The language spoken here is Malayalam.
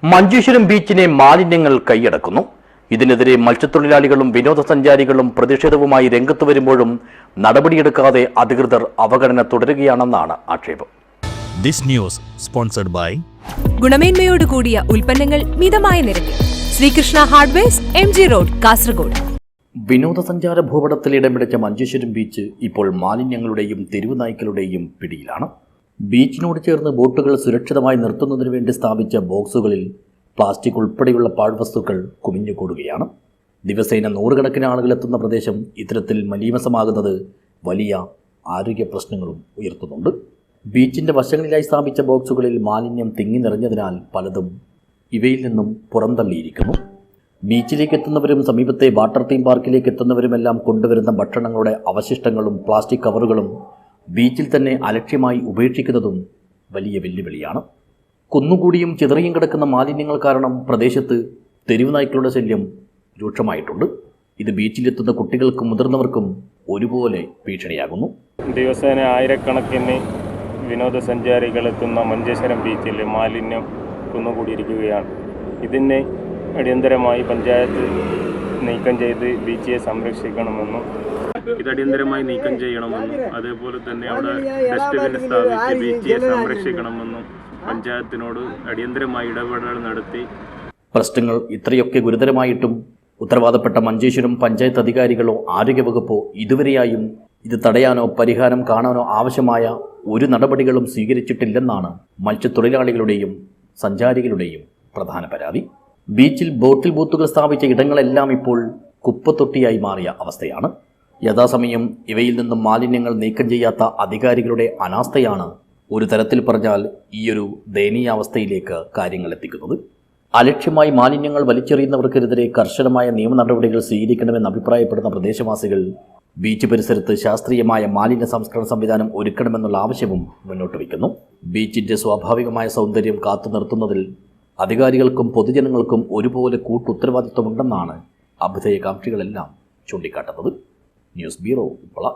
മഞ്ചേശ്വരം ബീച്ചിനെ മാലിന്യങ്ങൾ കൈയടക്കുന്നു. ഇതിനെതിരെ മത്സ്യത്തൊഴിലാളികളും വിനോദസഞ്ചാരികളും പ്രതിഷേധവുമായി രംഗത്ത് വരുമ്പോഴും നടപടിയെടുക്കാതെ അധികൃതർ അവഗണന തുടരുകയാണെന്നാണ് ആക്ഷേപം. ദിസ് ന്യൂസ് സ്പോൺസർഡ് ബൈ ഗുണമേന്മയോട് കൂടിയ ഉൽപ്പന്നങ്ങൾ മിതമായ നിരക്കിൽ Sreekrishna hardwares MG road Kasaragod. വിനോദസഞ്ചാര ഭൂപടത്തിൽ ഇടം പിടിച്ച മഞ്ചേശ്വരം ബീച്ച് ഇപ്പോൾ മാലിന്യങ്ങളുടെയും തെരുവ് നായ്ക്കളുടെയും പിടിയിലാണ്. ബീച്ചിനോട് ചേർന്ന് ബോട്ടുകൾ സുരക്ഷിതമായി നിർത്തുന്നതിനു വേണ്ടി സ്ഥാപിച്ച ബോക്സുകളിൽ പ്ലാസ്റ്റിക് ഉൾപ്പെടെയുള്ള പാഴ്വസ്തുക്കൾ കുമിഞ്ഞുകൂടുകയാണ്. ദിവസേന നൂറുകണക്കിന് ആളുകൾ എത്തുന്ന പ്രദേശം ഇത്തരത്തിൽ മലീമസമാകുന്നത് വലിയ ആരോഗ്യ പ്രശ്നങ്ങളും ഉയർത്തുന്നുണ്ട്. ബീച്ചിൻ്റെ വശങ്ങളിലായി സ്ഥാപിച്ച ബോക്സുകളിൽ മാലിന്യം തിങ്ങി നിറഞ്ഞതിനാൽ പലതും ഇവയിൽ നിന്നും പുറന്തള്ളിയിരിക്കുന്നു. ബീച്ചിലേക്ക് എത്തുന്നവരും സമീപത്തെ വാട്ടർ തീം പാർക്കിലേക്ക് എത്തുന്നവരുമെല്ലാം കൊണ്ടുവരുന്ന ഭക്ഷണങ്ങളുടെ അവശിഷ്ടങ്ങളും പ്ലാസ്റ്റിക് കവറുകളും ബീച്ചിൽ തന്നെ അലക്ഷ്യമായി ഉപേക്ഷിക്കുന്നതും വലിയ വെല്ലുവിളിയാണ്. കുന്നുകൂടിയും ചിതറിയും കിടക്കുന്ന മാലിന്യങ്ങൾ കാരണം പ്രദേശത്ത് തെരുവ് നായ്ക്കളുടെ ശല്യം രൂക്ഷമായിട്ടുണ്ട്. ഇത് ബീച്ചിലെത്തുന്ന കുട്ടികൾക്കും മുതിർന്നവർക്കും ഒരുപോലെ ഭീഷണിയാകുന്നു. ദിവസേന ആയിരക്കണക്കിന് വിനോദസഞ്ചാരികൾ എത്തുന്ന മഞ്ചേശ്വരം ബീച്ചിൽ മാലിന്യം കുന്നുകൂടിയിരിക്കുകയാണ്. ഇതിനെ അടിയന്തരമായി പഞ്ചായത്ത് നീക്കം ചെയ്ത് ബീച്ചിനെ സംരക്ഷിക്കണമെന്നും ഇത് അടിയന്തരമായി നീക്കം ചെയ്യണമെന്നും അതേപോലെ തന്നെ അവിടെ ഡസ്റ്റ്ബിൻ സ്ഥാപിച്ച് ബീച്ചിനെ സംരക്ഷിക്കണമെന്നും പഞ്ചായത്തിനോട് അടിയന്തരമായി ഇടപെടൽ നടത്തി. പ്രശ്നങ്ങൾ ഇത്രയൊക്കെ ഗുരുതരമായിട്ടും ഉത്തരവാദപ്പെട്ട മഞ്ചേശ്വരം പഞ്ചായത്ത് അധികാരികളോ ആരോഗ്യവകുപ്പോ ഇതുവരെയായും ഇത് തടയാനോ പരിഹാരം കാണാനോ ആവശ്യമായ ഒരു നടപടികളും സ്വീകരിച്ചിട്ടില്ലെന്നാണ് മത്സ്യത്തൊഴിലാളികളുടെയും സഞ്ചാരികളുടെയും പ്രധാന പരാതി. ബീച്ചിൽ ബോട്ടിൽ ബൂത്തുകൾ സ്ഥാപിച്ച ഇടങ്ങളെല്ലാം ഇപ്പോൾ കുപ്പത്തൊട്ടിയായി മാറിയ അവസ്ഥയാണ്. യഥാസമയം ഇവയിൽ നിന്നും മാലിന്യങ്ങൾ നീക്കം ചെയ്യാത്ത അധികാരികളുടെ അനാസ്ഥയാണ് ഒരു തരത്തിൽ പറഞ്ഞാൽ ഈയൊരു ദയനീയാവസ്ഥയിലേക്ക് കാര്യങ്ങൾ എത്തിക്കുന്നത്. അലക്ഷ്യമായി മാലിന്യങ്ങൾ വലിച്ചെറിയുന്നവർക്കെതിരെ കർശനമായ നിയമ നടപടികൾ സ്വീകരിക്കണമെന്ന് അഭിപ്രായപ്പെടുന്ന പ്രദേശവാസികൾ ബീച്ച് പരിസരത്ത് ശാസ്ത്രീയമായ മാലിന്യ സംസ്കരണ സംവിധാനം ഒരുക്കണമെന്നുള്ള ആവശ്യവും മുന്നോട്ട് വയ്ക്കുന്നു. ബീച്ചിൻ്റെ സ്വാഭാവികമായ സൗന്ദര്യം കാത്തു നിർത്തുന്നതിൽ അധികാരികൾക്കും പൊതുജനങ്ങൾക്കും ഒരുപോലെ കൂട്ടുത്തരവാദിത്വമുണ്ടെന്നാണ് അഭ്യുദയകാംക്ഷികളെല്ലാം ചൂണ്ടിക്കാട്ടുന്നത്. News bureau, Uppala.